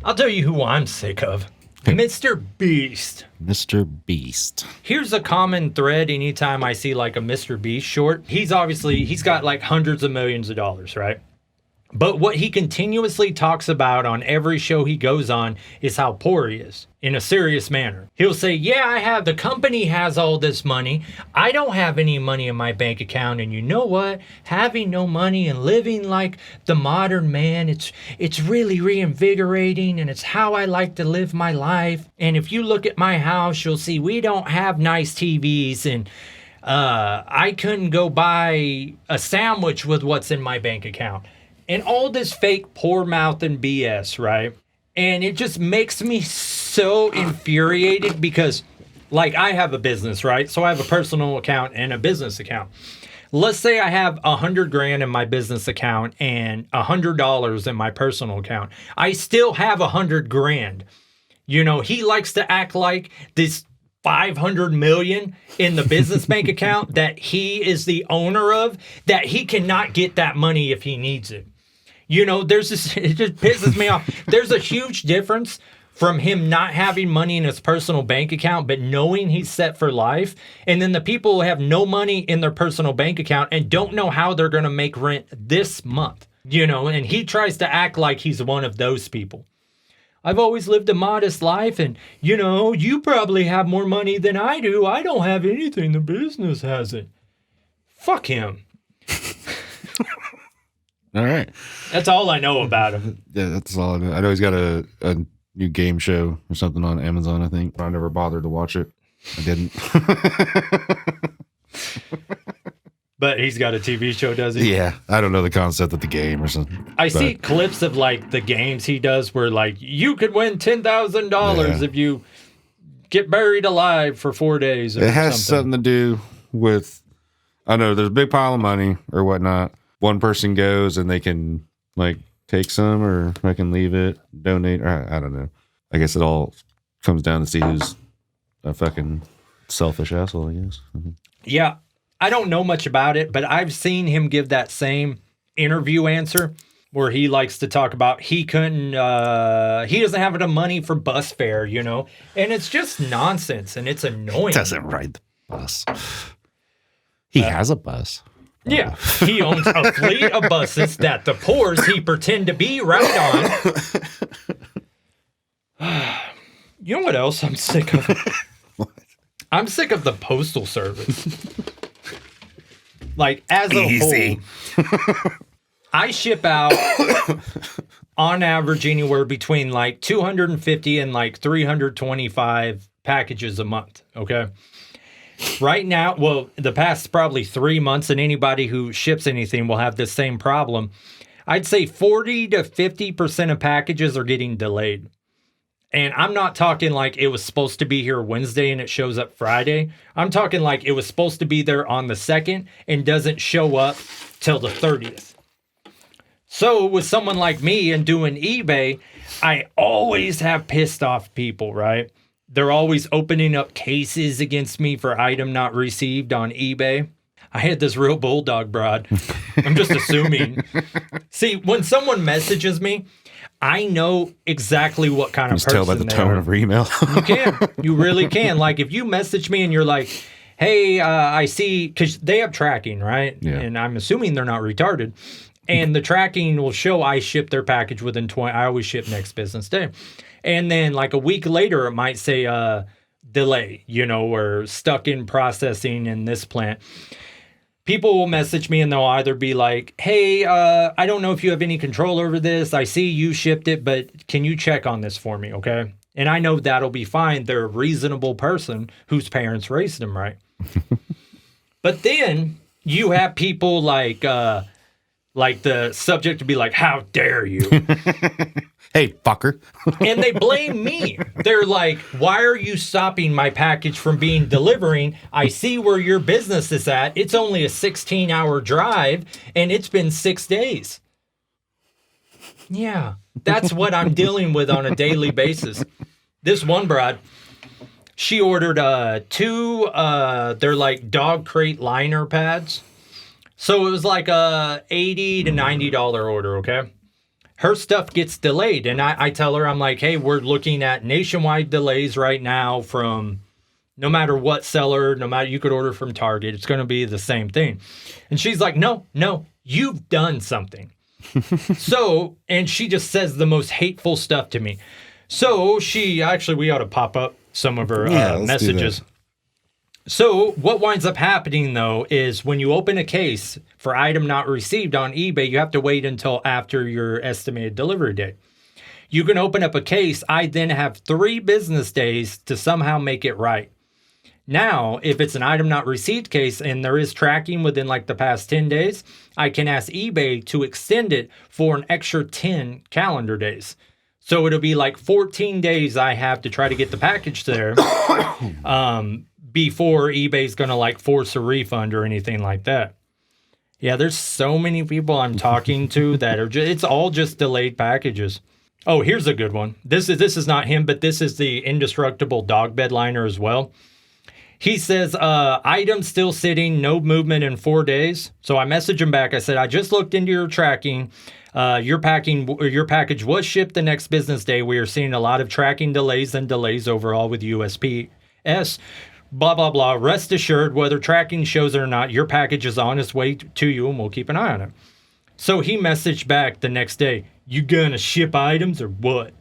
I'll tell you who I'm sick of. Mr. Beast. Mr. Beast. Here's a common thread anytime I see like a Mr. Beast short. He's got like hundreds of millions of dollars, right? But what he continuously talks about on every show he goes on is how poor he is in a serious manner. He'll say, yeah, the company has all this money. I don't have any money in my bank account. And you know what? Having no money and living like the modern man, it's really reinvigorating, and it's how I like to live my life. And if you look at my house, you'll see we don't have nice TVs, and I couldn't go buy a sandwich with what's in my bank account. And all this fake poor mouth and BS, right? And it just makes me so infuriated because, like, I have a business, right? So I have a personal account and a business account. Let's say I have $100,000 in my business account and $100 in my personal account. I still have $100,000. You know, he likes to act like this 500 million in the business bank account that he is the owner of, that he cannot get that money if he needs it. You know, it just pisses me off. There's a huge difference from him not having money in his personal bank account, but knowing he's set for life. And then the people who have no money in their personal bank account and don't know how they're going to make rent this month. You know, and he tries to act like he's one of those people. I've always lived a modest life, and, you know, you probably have more money than I do. I don't have anything. The business has it. Fuck him. All right. That's all I know about him. Yeah, that's all I know. I know he's got a new game show or something on Amazon, I think. But I never bothered to watch it. I didn't. But he's got a TV show, does he? Yeah. I don't know the concept of the game or something. I see clips of, like, the games he does where, like, you could win $10,000 if you get buried alive for 4 days or It has something to do with, I know there's a big pile of money or whatnot. One person goes and they can, like, take some, or I can leave it, donate, or I don't know. I guess it all comes down to see who's a fucking selfish asshole, I guess. Yeah. I don't know much about it, but I've seen him give that same interview answer where he likes to talk about he doesn't have enough money for bus fare, you know? And it's just nonsense, and it's annoying. Doesn't ride the bus. He has a bus. Yeah, he owns a fleet of buses that the poors he pretend to be right on. You know what else I'm sick of? What? I'm sick of the postal service. Like, as a whole, I ship out on average anywhere between like 250 and like 325 packages a month, okay? Right now, well, the past probably 3 months, and anybody who ships anything will have this same problem. I'd say 40 to 50% of packages are getting delayed. And I'm not talking like it was supposed to be here Wednesday and it shows up Friday. I'm talking like it was supposed to be there on the 2nd and doesn't show up till the 30th. So with someone like me and doing eBay, I always have pissed off people, right? They're always opening up cases against me for item not received on eBay. I had this real bulldog broad. I'm just assuming. See, when someone messages me, I know exactly what kind of person they are. Just tell by the tone of her email. You can. You really can. Like, if you message me and you're like, hey, I see, because they have tracking, right? Yeah. And I'm assuming they're not retarded. And the tracking will show I ship their package within 20. I always ship next business day. And then like a week later, it might say delay, you know, or stuck in processing in this plant. People will message me and they'll either be like, hey, I don't know if you have any control over this. I see you shipped it, but can you check on this for me, okay? And I know that'll be fine. They're a reasonable person whose parents raised them right. But then you have people like the subject to be like, how dare you? Hey, fucker. And they blame me. They're like, why are you stopping my package from being delivering? I see where your business is at. It's only a 16-hour drive, and it's been 6 days. Yeah, that's what I'm dealing with on a daily basis. This one broad, she ordered two, they're like dog crate liner pads. So it was like a $80 to $90 order, okay? her stuff gets delayed. And I tell her, I'm like, hey, we're looking at nationwide delays right now from no matter what seller, no matter, you could order from Target, it's going to be the same thing. And she's like, no, you've done something. So, and she just says the most hateful stuff to me. So we ought to pop up some of her messages. So what winds up happening, though, is when you open a case for item not received on eBay, you have to wait until after your estimated delivery date. You can open up a case. I then have 3 business days to somehow make it right. Now, if it's an item not received case and there is tracking within like the past 10 days, I can ask eBay to extend it for an extra 10 calendar days. So it'll be like 14 days I have to try to get the package there. Before eBay's going to like force a refund or anything like that. Yeah, there's so many people I'm talking to that are it's all just delayed packages. Oh, here's a good one. This is not him, but this is the indestructible dog bed liner as well. He says, item still sitting, no movement in 4 days. So I messaged him back. I said, I just looked into your tracking. Your package was shipped the next business day. We are seeing a lot of tracking delays and delays overall with USPS. Blah, blah, blah. Rest assured, whether tracking shows it or not, your package is on its way to you and we'll keep an eye on it. So he messaged back the next day, you gonna ship items or what?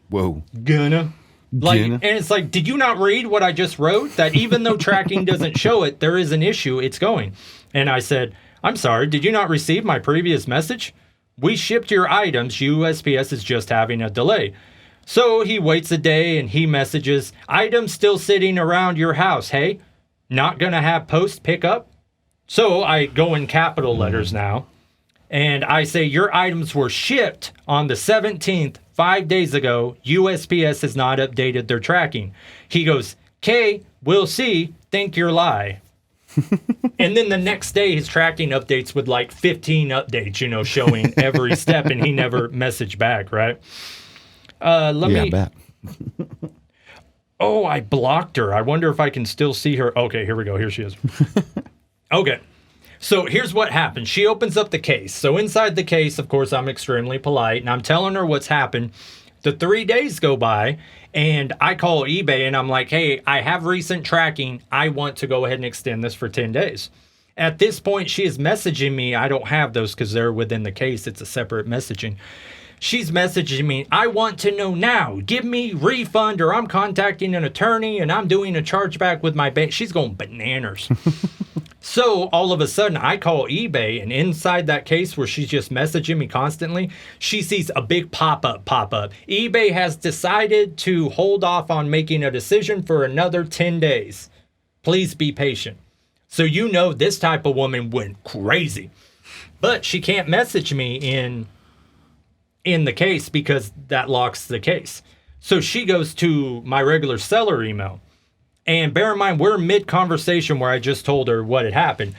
Whoa. Gonna. And it's like, did you not read what I just wrote? That even though tracking doesn't show it, there is an issue, it's going. And I said, I'm sorry, did you not receive my previous message? We shipped your items, USPS is just having a delay. So he waits a day and he messages, items still sitting around your house, hey? Not gonna have post pickup? So I go in capital letters now, and I say, your items were shipped on the 17th, 5 days ago. USPS has not updated their tracking. He goes, okay, we'll see, think you're lie. And then the next day, his tracking updates with like 15 updates, showing every step, and he never messaged back, right? I bet. Oh, I blocked her. I wonder if I can still see her. Okay, here we go. Here she is. Okay. So here's what happened. She opens up the case. So inside the case, of course, I'm extremely polite, and I'm telling her what's happened. The 3 days go by, and I call eBay, and I'm like, hey, I have recent tracking. I want to go ahead and extend this for 10 days. At this point, she is messaging me. I don't have those because they're within the case. It's a separate messaging. She's messaging me, I want to know now. Give me refund or I'm contacting an attorney and I'm doing a chargeback with my bank. She's going bananas. So all of a sudden I call eBay, and inside that case where she's just messaging me constantly, she sees a big pop-up. eBay has decided to hold off on making a decision for another 10 days. Please be patient. So this type of woman went crazy. But she can't message me in the case because that locks the case. So she goes to my regular seller email. And bear in mind, we're mid-conversation where I just told her what had happened.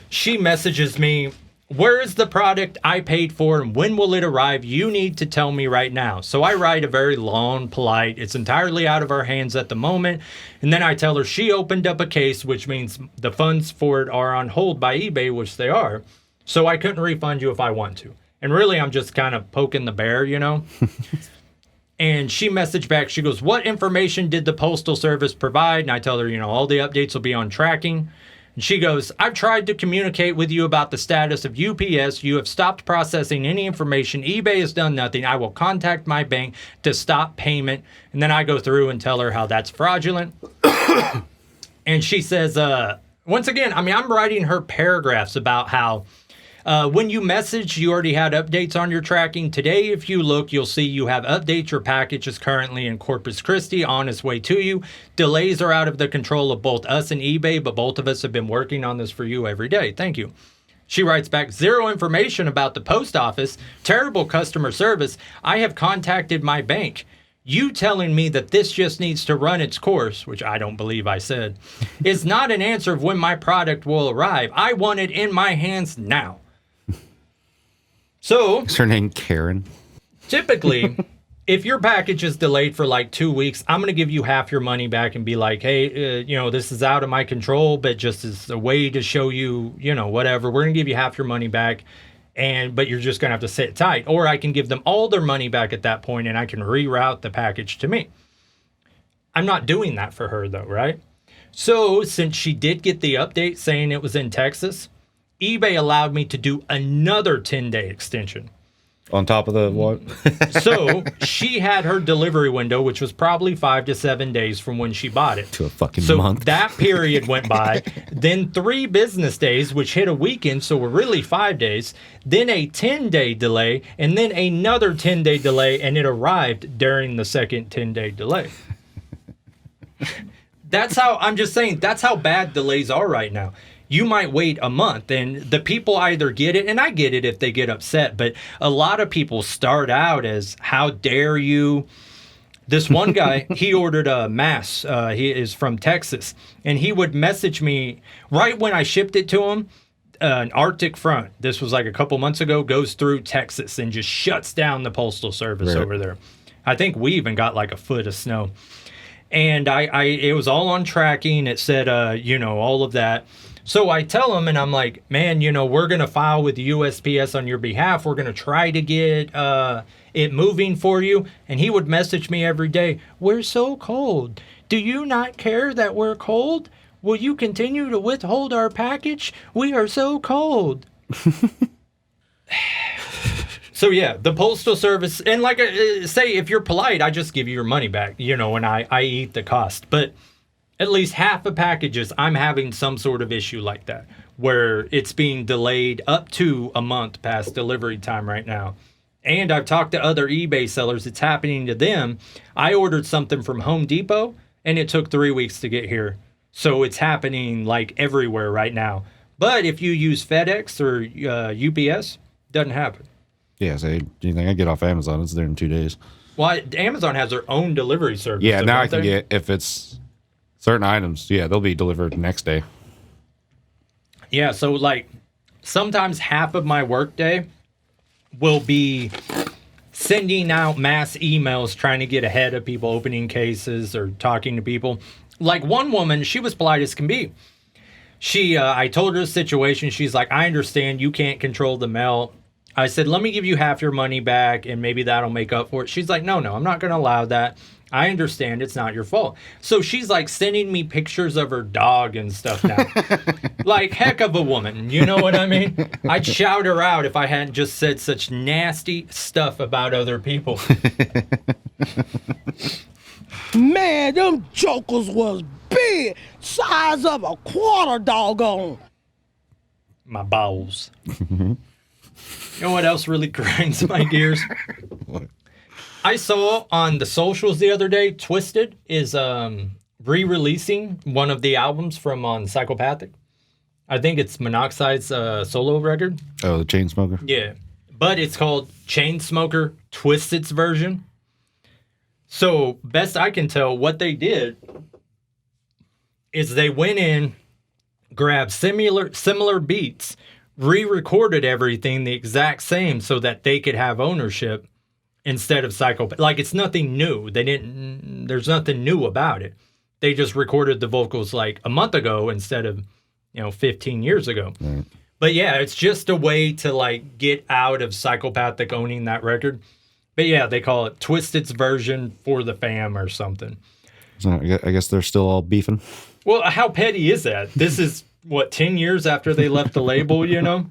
She messages me, where is the product I paid for and when will it arrive? You need to tell me right now. So I write a very long, polite, it's entirely out of our hands at the moment. And then I tell her she opened up a case, which means the funds for it are on hold by eBay, which they are. So I couldn't refund you if I want to. And really, I'm just kind of poking the bear, And she messaged back. She goes, what information did the Postal Service provide? And I tell her, all the updates will be on tracking. And she goes, I've tried to communicate with you about the status of UPS. You have stopped processing any information. eBay has done nothing. I will contact my bank to stop payment. And then I go through and tell her how that's fraudulent. And she says, once again, I'm writing her paragraphs about how when you message, you already had updates on your tracking. Today, if you look, you'll see you have updates. Your package is currently in Corpus Christi on its way to you. Delays are out of the control of both us and eBay, but both of us have been working on this for you every day. Thank you. She writes back, zero information about the post office. Terrible customer service. I have contacted my bank. You telling me that this just needs to run its course, which I don't believe I said, is not an answer of when my product will arrive. I want it in my hands now. So, is her name Karen? Typically, if your package is delayed for like 2 weeks, I'm going to give you half your money back and be like, hey, this is out of my control, but just as a way to show you, whatever, we're going to give you half your money back. but you're just going to have to sit tight. Or I can give them all their money back at that point and I can reroute the package to me. I'm not doing that for her though, right? So since she did get the update saying it was in Texas, eBay allowed me to do another 10-day extension. On top of the what? So she had her delivery window, which was probably 5 to 7 days from when she bought it. To a fucking so month. That period went by. Then 3 business days, which hit a weekend, so we're really 5 days. Then a 10-day delay, and then another 10-day delay, and it arrived during the second 10-day delay. That's how bad delays are right now. You might wait a month, and the people either get it, and I get it if they get upset, but a lot of people start out as, how dare you? This one guy, he ordered a mask. He is from Texas, and he would message me right when I shipped it to him. An Arctic front, this was like a couple months ago, goes through Texas and just shuts down the postal service over there. I think we even got like a foot of snow. And it was all on tracking. It said, all of that. So I tell him, and I'm like, man, we're going to file with the USPS on your behalf. We're going to try to get it moving for you. And he would message me every day, we're so cold. Do you not care that we're cold? Will you continue to withhold our package? We are so cold. So, yeah, the Postal Service, and like say, if you're polite, I just give you your money back, and I eat the cost. But at least half of packages, I'm having some sort of issue like that, where it's being delayed up to a month past delivery time right now. And I've talked to other eBay sellers. It's happening to them. I ordered something from Home Depot, and it took 3 weeks to get here. So it's happening like everywhere right now. But if you use FedEx or UPS, it doesn't happen. Yeah, so anything I get off Amazon, it's there in 2 days. Well, Amazon has their own delivery service. Yeah, now I can get, if it's certain items, they'll be delivered next day. Yeah, so like sometimes half of my workday will be sending out mass emails trying to get ahead of people opening cases or talking to people. Like one woman, she was polite as can be. I told her the situation. She's like, I understand you can't control the mail. I said, let me give you half your money back and maybe that'll make up for it. She's like, no, I'm not going to allow that. I understand it's not your fault. So she's like sending me pictures of her dog and stuff now. Like, heck of a woman. You know what I mean? I'd shout her out if I hadn't just said such nasty stuff about other people. Man, them jokers was big. Size of a quarter, doggone. My bowels. You know what else really grinds my gears? What? I saw on the socials the other day, Twiztid is re-releasing one of the albums from on Psychopathic. I think it's Monoxide's solo record. Oh, the Chainsmoker? Yeah. But it's called Chainsmoker Twiztid's version. So, best I can tell, what they did is they went in, grabbed similar beats, re-recorded everything the exact same so that they could have ownership instead of Psychopath. Like, it's nothing new. There's nothing new about it. They just recorded the vocals like a month ago instead of, 15 years ago. Right. But yeah, it's just a way to like get out of Psychopathic owning that record. But yeah, they call it Twiztid's version for the fam or something. So I guess they're still all beefing. Well, how petty is that? This is, 10 years after they left the label, And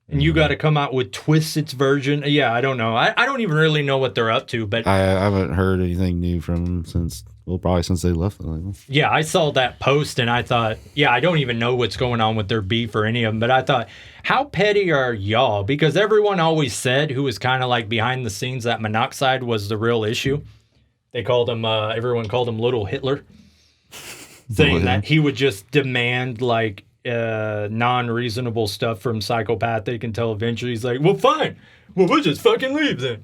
you got to come out with Twiztid's version. Yeah, I don't know. I don't even really know what they're up to. But I haven't heard anything new from them since they left the label. Yeah, I saw that post and I thought, I don't even know what's going on with their beef or any of them. But I thought, how petty are y'all? Because everyone always said, who was kind of like behind the scenes, that Monoxide was the real issue. They called him, everyone called him Little Hitler. Saying that he would just demand like non-reasonable stuff from Psychopathic until eventually he's like, well, fine. Well, we'll just fucking leave then.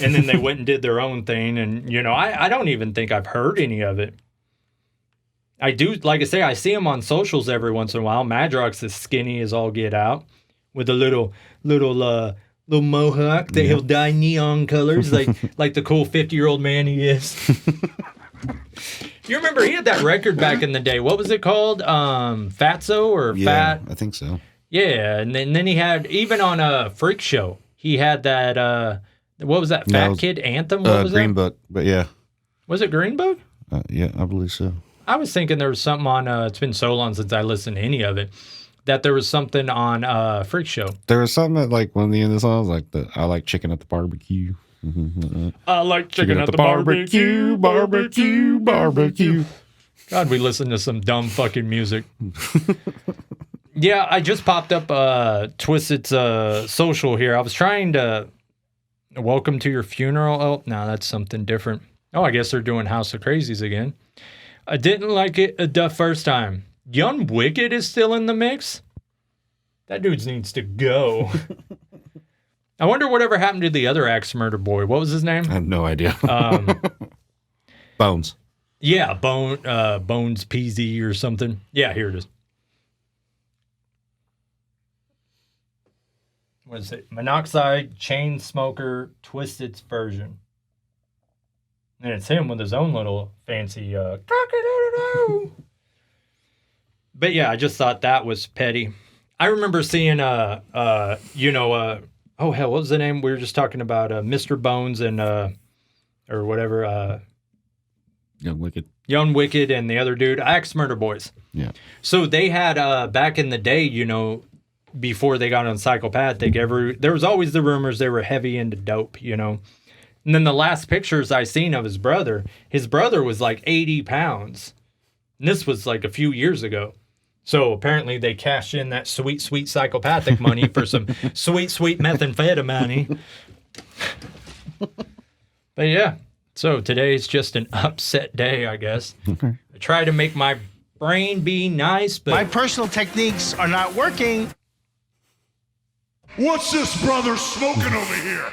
And then they went and did their own thing. And, I don't even think I've heard any of it. I do, like I say, I see him on socials every once in a while. Madrox is skinny as all get out with a little mohawk that he'll dye neon colors like the cool 50-year-old man he is. You remember he had that record back in the day. What was it called? Fatso or Fat? I think so. Yeah, and then he had, even on a Freak Show, he had that, what was that, Fat Kid Anthem? What was Green that? Book, but yeah. Was it Green Book? Yeah, I believe so. I was thinking there was something on, it's been so long since I listened to any of it, that there was something on Freak Show. There was something at like one of the end of the songs, like I like chicken at the barbecue. I like chicken at the barbecue. God, we listen to some dumb fucking music. Yeah, I just popped up Twiztid's social here. I was trying to welcome to your funeral. Oh, no, that's something different. Oh, I guess they're doing House of Crazies again. I didn't like it the first time. Young Wicked is still in the mix. That dude needs to go. I wonder whatever happened to the other axe murder boy. What was his name? I have no idea. Bones. Yeah, Bones PZ or something. Yeah, here it is. What is it? Monoxide Chain Smoker Twiztid's version. And it's him with his own little fancy cock-a-doodle-doo. But yeah, I just thought that was petty. I remember seeing oh hell, what was the name? We were just talking about Mr. Bones and or whatever, Young Wicked. Young Wicked and the other dude, Axe Murder Boys. Yeah. So they had back in the day, before they got on Psychopathic, there was always the rumors they were heavy into dope, And then the last pictures I seen of his brother was like 80 pounds. And this was like a few years ago. So apparently they cashed in that sweet, sweet psychopathic money for some sweet, sweet methamphetamine. But yeah, so today's just an upset day, I guess. Okay. I try to make my brain be nice, but My personal techniques are not working. What's this brother smoking over here?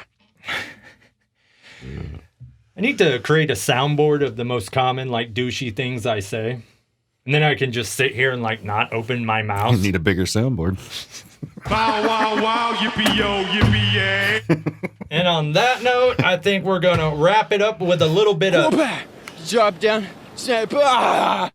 I need to create a soundboard of the most common, like, douchey things I say. And then I can just sit here and, like, not open my mouth. You need a bigger soundboard. Bow wow wow, yippee yo, yippee yay. And on that note, I think we're going to wrap it up with a little bit of... Go back. Drop down. Snap. Ah!